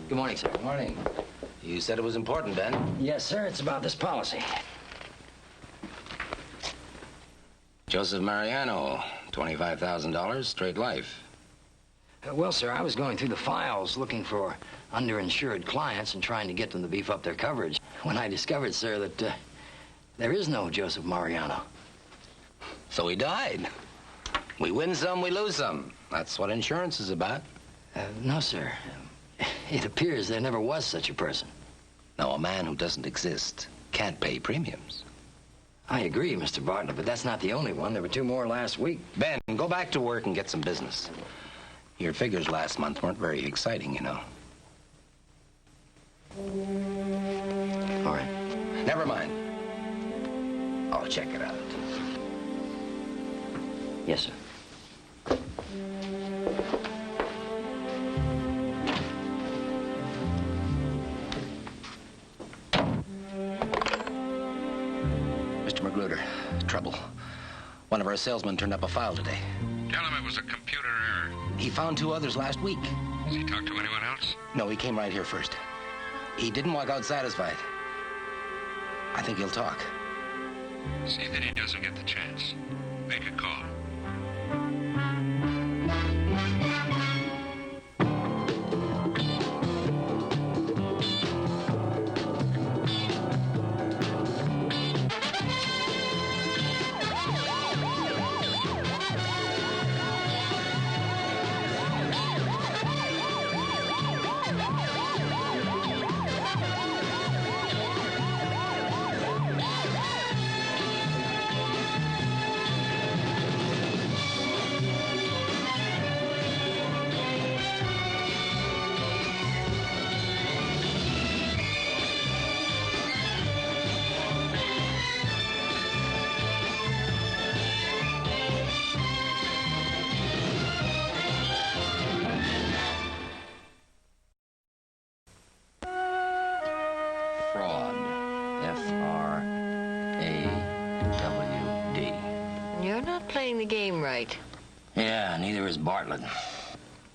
Good morning, sir. Good morning. You said it was important, Ben. Yes, sir. It's about this policy. Joseph Mariano, $25,000, straight life. Well, sir, I was going through the files looking for underinsured clients and trying to get them to beef up their coverage when I discovered, sir, that there is no Joseph Mariano. So he died. We win some, we lose some. That's what insurance is about. No, sir. It appears there never was such a person. No, a man who doesn't exist can't pay premiums. I agree, Mr. Bartlett, but that's not the only one. There were 2 more last week. Ben, go back to work and get some business. Your figures last month weren't very exciting, you know. All right. Never mind. I'll check it out. Yes, sir. Mr. Magruder, trouble. One of our salesmen turned up a file today. Tell him it was a computer error. He found 2 others last week. Has he talked to anyone else? No, he came right here first. He didn't walk out satisfied. I think he'll talk. See that he doesn't get the chance. Make a call. Fraud. F-R-A-W-D. You're not playing the game right. Yeah, neither is Bartlett.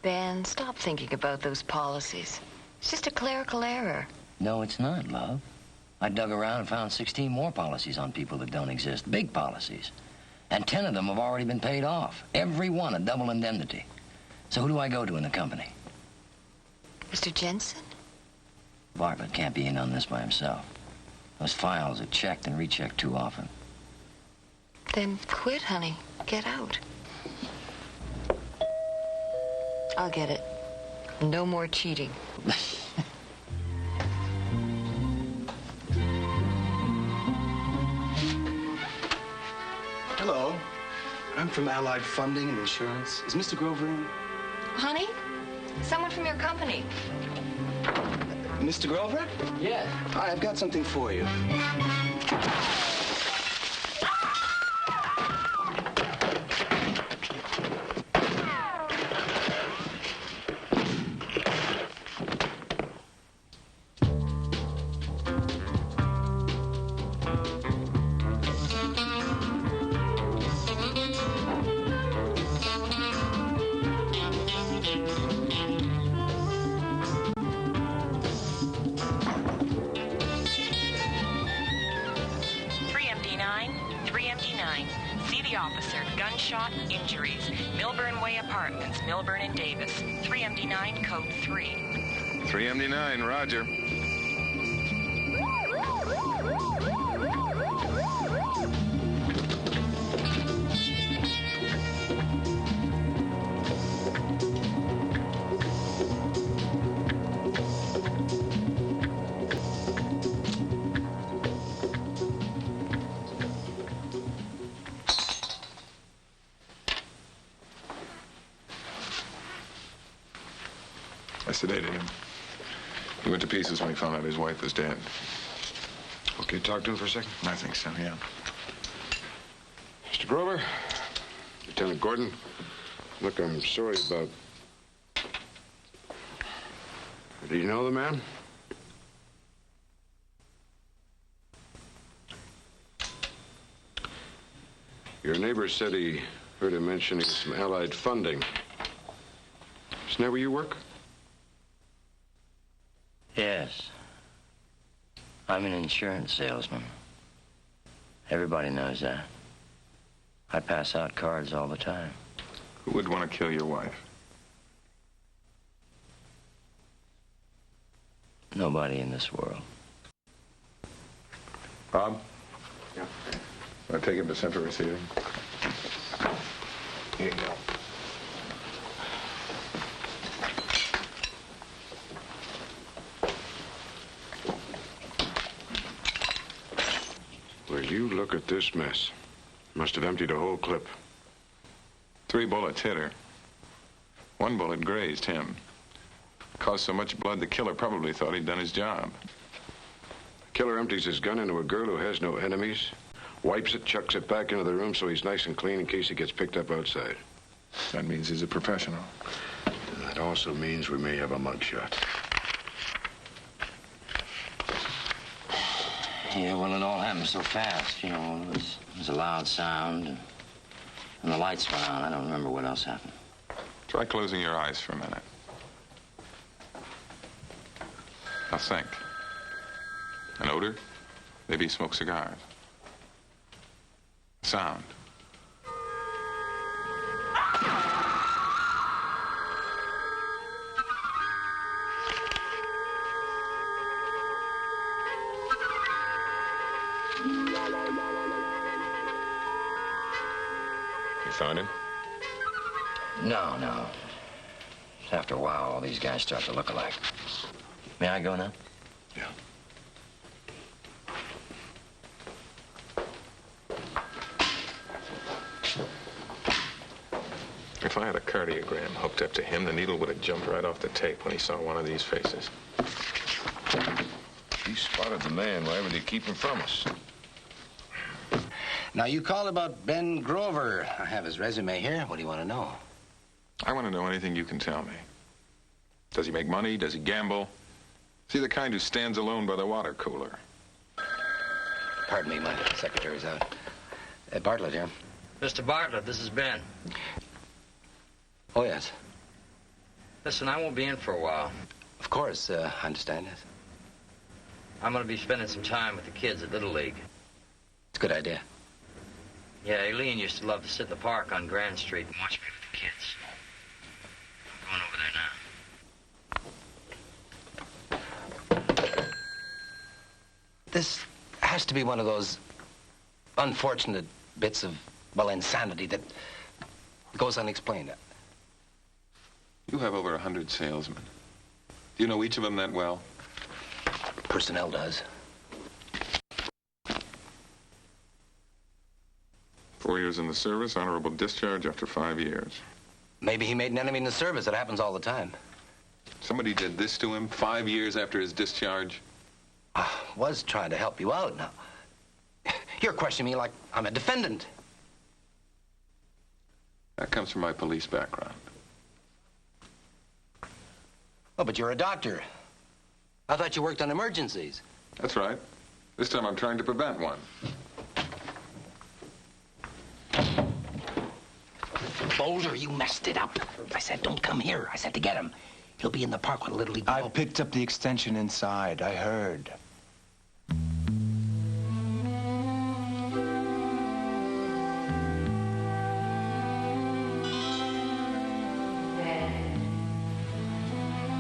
Ben, stop thinking about those policies. It's just a clerical error. No, it's not, love. I dug around and found 16 more policies on people that don't exist. Big policies. And 10 of them have already been paid off. Every one a double indemnity. So who do I go to in the company? Mr. Jensen? Bartlett can't be in on this by himself. Those files are checked and rechecked too often. Then quit, honey. Get out. I'll get it. No more cheating. Hello. I'm from Allied Funding and Insurance. Is Mr. Grover in? Honey? Someone from your company. Mr. Grover? Yes. Hi, I've got something for you. Gunshot injuries. Milburn Way Apartments, Milburn and Davis. 3MD9, code 3. 3MD9, roger. I sedated him. He went to pieces when he found out his wife was dead. Okay, talk to him for a second? I think so, yeah. Mr. Grover? Lieutenant Gordon? Look, I'm sorry about... Do you know the man? Your neighbor said he heard him mentioning some Allied funding. Isn't that where you work? Yes. I'm an insurance salesman. Everybody knows that. I pass out cards all the time. Who would want to kill your wife? Nobody in this world. Bob? Yeah. I take him to central receiving. Here you go. Will you look at this mess? Must have emptied a whole clip. 3 bullets hit her. 1 bullet grazed him. Caused so much blood, the killer probably thought he'd done his job. The killer empties his gun into a girl who has no enemies, wipes it, chucks it back into the room so he's nice and clean in case he gets picked up outside. That means he's a professional. That also means we may have a mugshot. Yeah, well, it all happened so fast, you know. It was a loud sound, and the lights went on. I don't remember what else happened. Try closing your eyes for a minute. Now think. An odor? Maybe he smoked cigars. Sound. You found him? No, no. After a while, all these guys start to look alike. May I go now? Yeah. If I had a cardiogram hooked up to him, the needle would have jumped right off the tape when he saw one of these faces. He spotted the man. Why would he keep him from us? Now, you called about Ben Grover. I have his resume here. What do you want to know? I want to know anything you can tell me. Does he make money? Does he gamble? Is he the kind who stands alone by the water cooler? Pardon me, my secretary's out. Bartlett here. Mr. Bartlett, this is Ben. Oh, yes. Listen, I won't be in for a while. Of course, I understand it. I'm going to be spending some time with the kids at Little League. It's a good idea. Yeah, Eileen used to love to sit in the park on Grand Street and watch me with the kids. I'm going over there now. This has to be one of those unfortunate bits of, well, insanity that goes unexplained. You have over 100 salesmen. Do you know each of them that well? Personnel does. 4 years in the service, honorable discharge after 5 years. Maybe he made an enemy in the service. It happens all the time. Somebody did this to him 5 years after his discharge. I was trying to help you out now. You're questioning me like I'm a defendant. That comes from my police background. Oh, but you're a doctor. I thought you worked on emergencies. That's right. This time I'm trying to prevent one. Boulder, you messed it up. I said, don't come here. I said to get him. He'll be in the park with a Little League. I picked up the extension inside. I heard.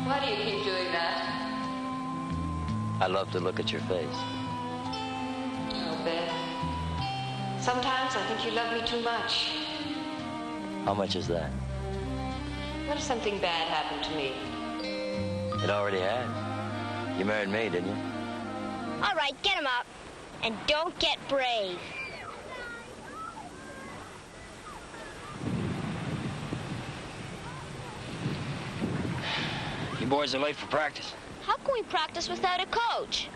Why do you keep doing that? I love to look at your face. Oh, Ben. Sometimes I think you love me too much. How much is that? What if something bad happened to me? It already has. You married me, didn't you? All right, get him up. And don't get brave. You boys are late for practice. How can we practice without a coach?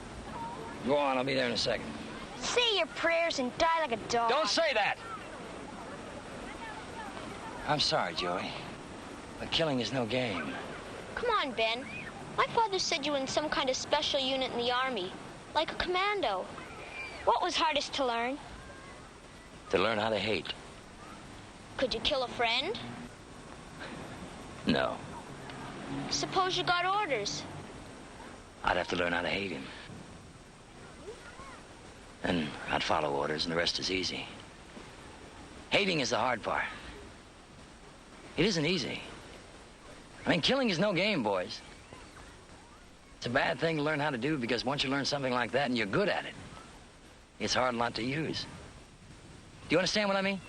Go on, I'll be there in a second. Say your prayers and die like a dog. Don't say that! I'm sorry, Joey. But killing is no game. Come on, Ben. My father said you were in some kind of special unit in the Army, like a commando. What was hardest to learn? To learn how to hate. Could you kill a friend? No. Suppose you got orders. I'd have to learn how to hate him. And I'd follow orders, and the rest is easy. Hating is the hard part. It isn't easy. I mean, killing is no game, boys. It's a bad thing to learn how to do because once you learn something like that and you're good at it, it's hard not to use. Do you understand what I mean?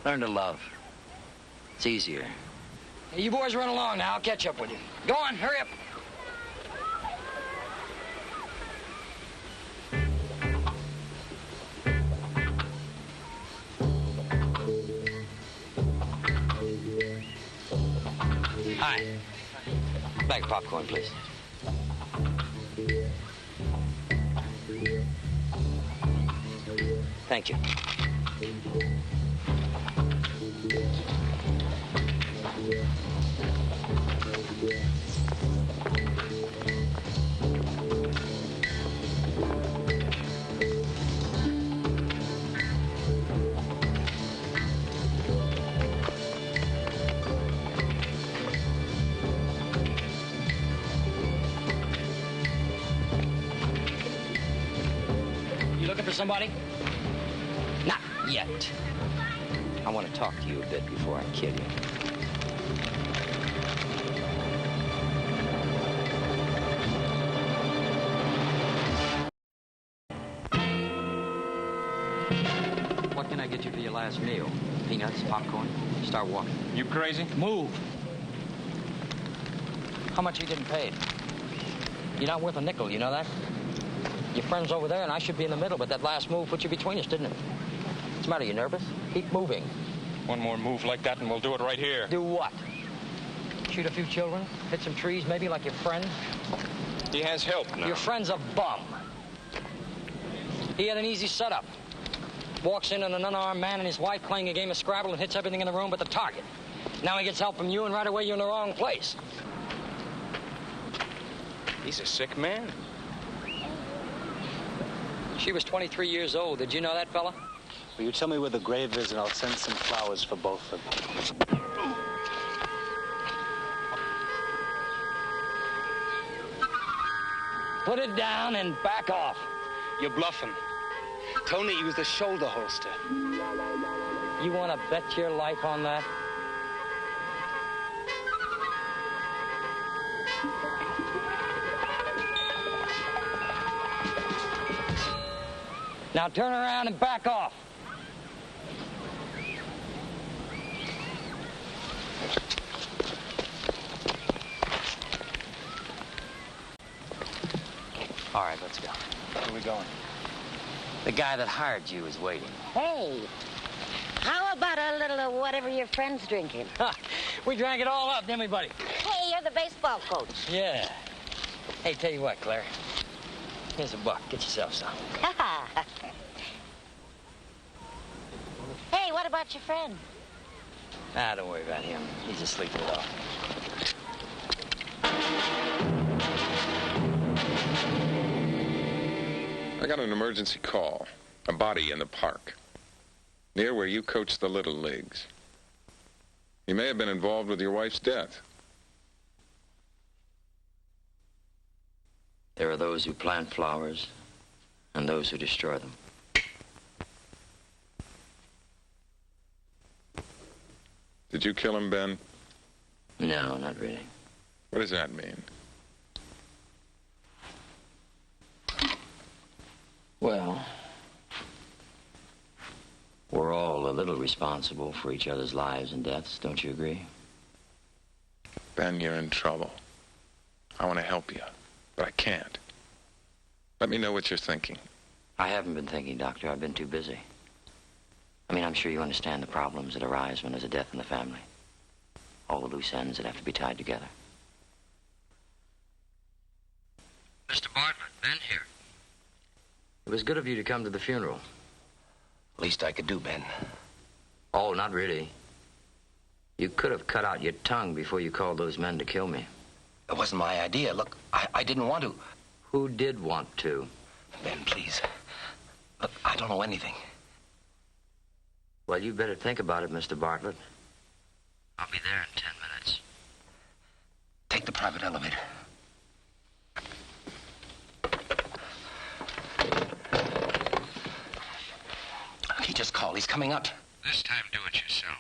Learn to love. It's easier. Hey, you boys run along now. I'll catch up with you. Go on, hurry up. Hi. Bag of popcorn, please. Thank you. You looking for somebody? Not yet. I want to talk to you a bit before I kill you. What can I get you for your last meal? Peanuts, popcorn? Start walking. You crazy? Move. How much are you getting paid? You're not worth a nickel, you know that? Your friend's over there and I should be in the middle, but that last move put you between us, didn't it? What's the matter, you nervous? Keep moving. One more move like that and we'll do it right here. Do what? Shoot a few children? Hit some trees, maybe, like your friend? He has help now. Your friend's a bum. He had an easy setup. Walks in on an unarmed man and his wife playing a game of Scrabble and hits everything in the room but the target. Now he gets help from you and right away you're in the wrong place. He's a sick man. She was 23 years old. Did you know that, fella? Will you tell me where the grave is, and I'll send some flowers for both of you. Put it down and back off. You're bluffing. Tony used a shoulder holster. You want to bet your life on that? Now turn around and back off. All right, let's go. Where are we going? The guy that hired you is waiting. Hey, how about a little of whatever your friend's drinking? We drank it all up, didn't we, buddy? Hey, you're the baseball coach. Yeah. Hey, tell you what, Claire. Here's $1. Get yourself some. Hey, what about your friend? Ah, don't worry about him. He's asleep it off. I got an emergency call. A body in the park, near where you coach the Little Leagues. He may have been involved with your wife's death. There are those who plant flowers and those who destroy them. Did you kill him, Ben? No, not really. What does that mean? Well, we're all a little responsible for each other's lives and deaths, don't you agree? Ben, you're in trouble. I want to help you, but I can't. Let me know what you're thinking. I haven't been thinking, Doctor. I've been too busy. I mean, I'm sure you understand the problems that arise when there's a death in the family. All the loose ends that have to be tied together. Mr. Bartlett, Ben here. It was good of you to come to the funeral. Least I could do, Ben. Oh, not really. You could have cut out your tongue before you called those men to kill me. It wasn't my idea. Look, I didn't want to. Who did want to? Ben, please. Look, I don't know anything. Well, you better think about it, Mr. Bartlett. I'll be there in 10 minutes. Take the private elevator. He just called. He's coming up. This time do it yourself.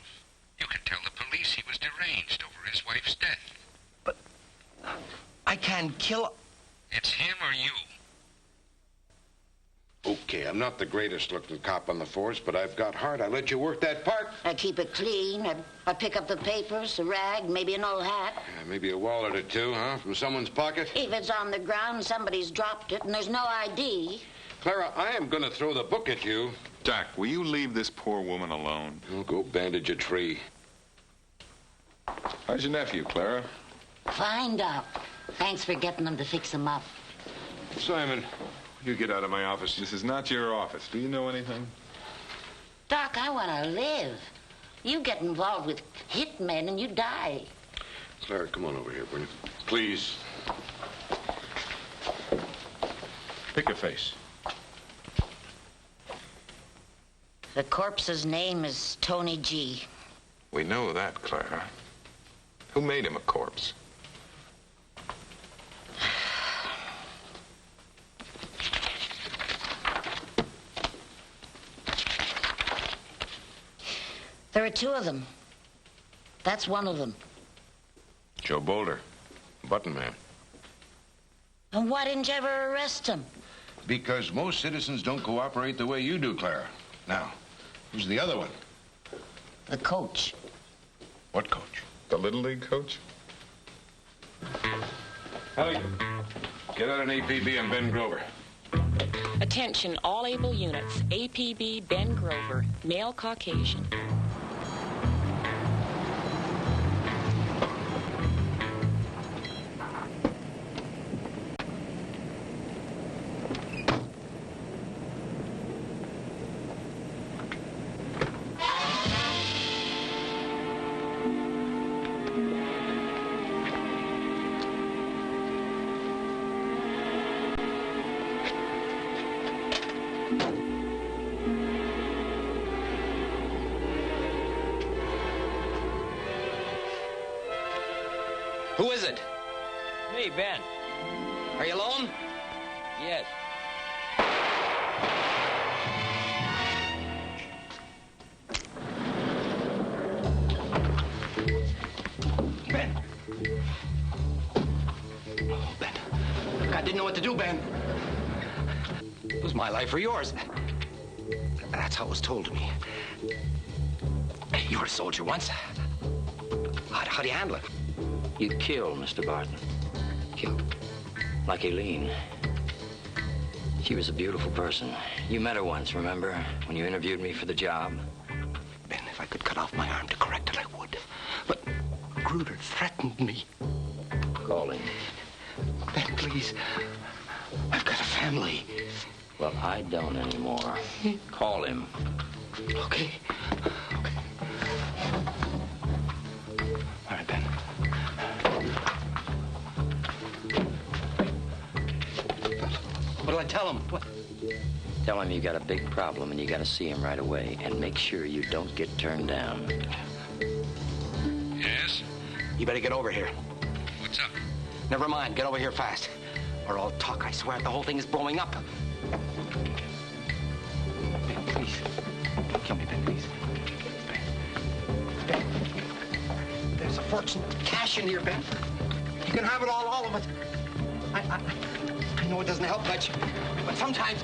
You can tell the police he was deranged over his wife's death. But I can kill... It's him or you. Okay, I'm not the greatest looking cop on the force, but I've got heart. I let you work that part. I keep it clean. I pick up the papers, a rag, maybe an old hat. Yeah, maybe a wallet or two, huh? From someone's pocket? If it's on the ground, somebody's dropped it, and there's no ID. Clara, I am going to throw the book at you. Jack, will you leave this poor woman alone? I'll go bandage a tree. How's your nephew, Clara? Find out. Thanks for getting them to fix him up. Simon, you get out of my office. This is not your office. Do you know anything? Doc, I want to live. You get involved with hitmen and you die. Clara, come on over here, will you? Please. Pick a face. The corpse's name is Tony G. We know that, Clara. Who made him a corpse? There are two of them. That's one of them. Joe Boulder, button man. And why didn't you ever arrest him? Because most citizens don't cooperate the way you do, Clara. Now, who's the other one? The coach. What coach? The Little League coach? Ellie, get out an APB on Ben Grover. Attention, all able units. APB Ben Grover, male Caucasian. Who is it? Me, Ben. Are you alone? Yes. Ben. Oh, Ben. Look, I didn't know what to do, Ben. It was my life or yours. That's how it was told to me. You were a soldier once. How do you handle it? You kill, Mr. Barton. Kill. Like Eileen. She was a beautiful person. You met her once, remember? When you interviewed me for the job. Ben, if I could cut off my arm to correct it, I would. But Gruder threatened me. Call him. Ben, please. I've got a family. Well, I don't anymore. Call him. Okay. All right, Ben. What'll I tell him? What? Tell him you got a big problem and you got to see him right away. And make sure you don't get turned down. Yes? You better get over here. What's up? Never mind. Get over here fast. Or I'll talk. I swear the whole thing is blowing up. Ben, please. Don't kill me, Ben, please. Ben. There's a fortune of cash in here, Ben. You can have it all of it. I know it doesn't help much, but sometimes...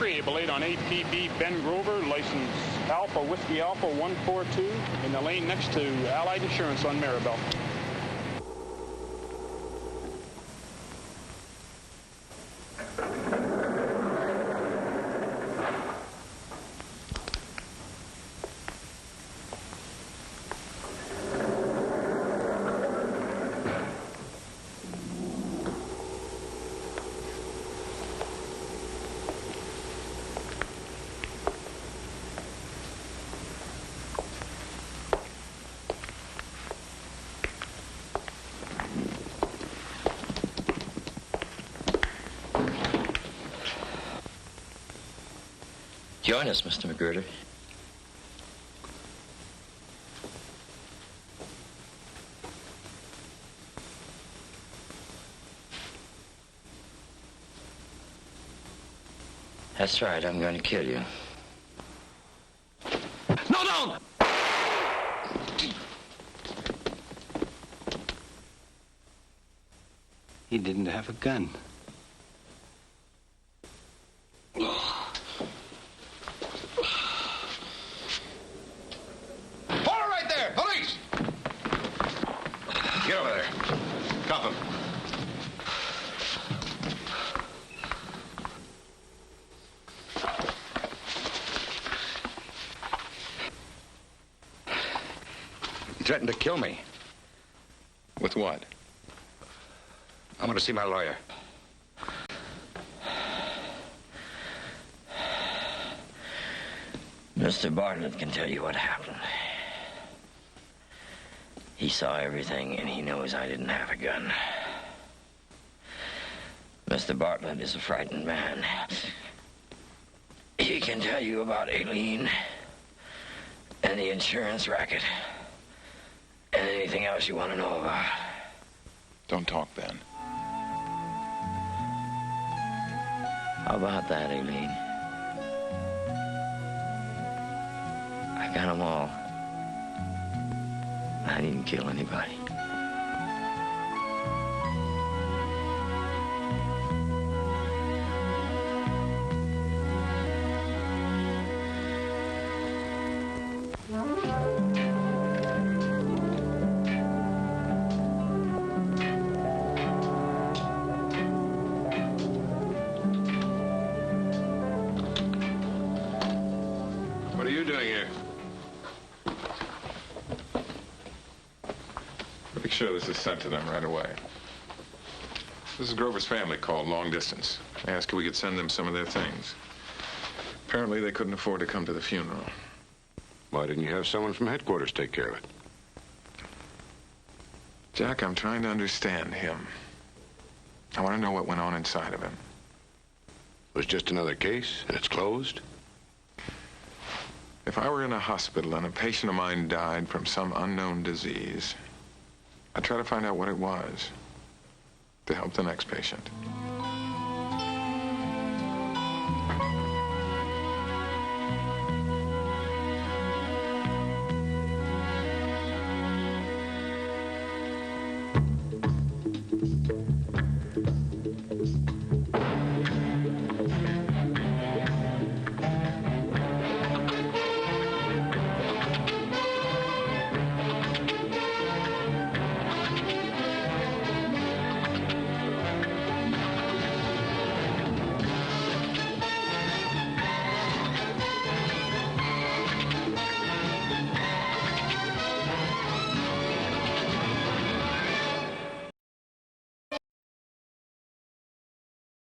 Able 8 on APB Ben Grover, license Alpha Whiskey Alpha 142 in the lane next to Allied Insurance on Maribel. Join us, Mr. Magruder. That's right, I'm going to kill you. No, don't! He didn't have a gun. Hold it right there! Police! Get over there. Cuff him. He threatened to kill me. With what? I want to see my lawyer. Mr. Bartlett can tell you what happened. He saw everything, and he knows I didn't have a gun. Mr. Bartlett is a frightened man. He can tell you about Aileen and the insurance racket and anything else you want to know about. Don't talk, Ben. How about that, Aileen? I got them all. I didn't kill anybody. What are you doing here? Make sure this is sent to them right away. This is Grover's family called long distance. They asked if we could send them some of their things. Apparently they couldn't afford to come to the funeral. Why didn't you have someone from headquarters take care of it? Jack, I'm trying to understand him. I want to know what went on inside of him. It was just another case, and it's closed? If I were in a hospital and a patient of mine died from some unknown disease, I'd try to find out what it was to help the next patient.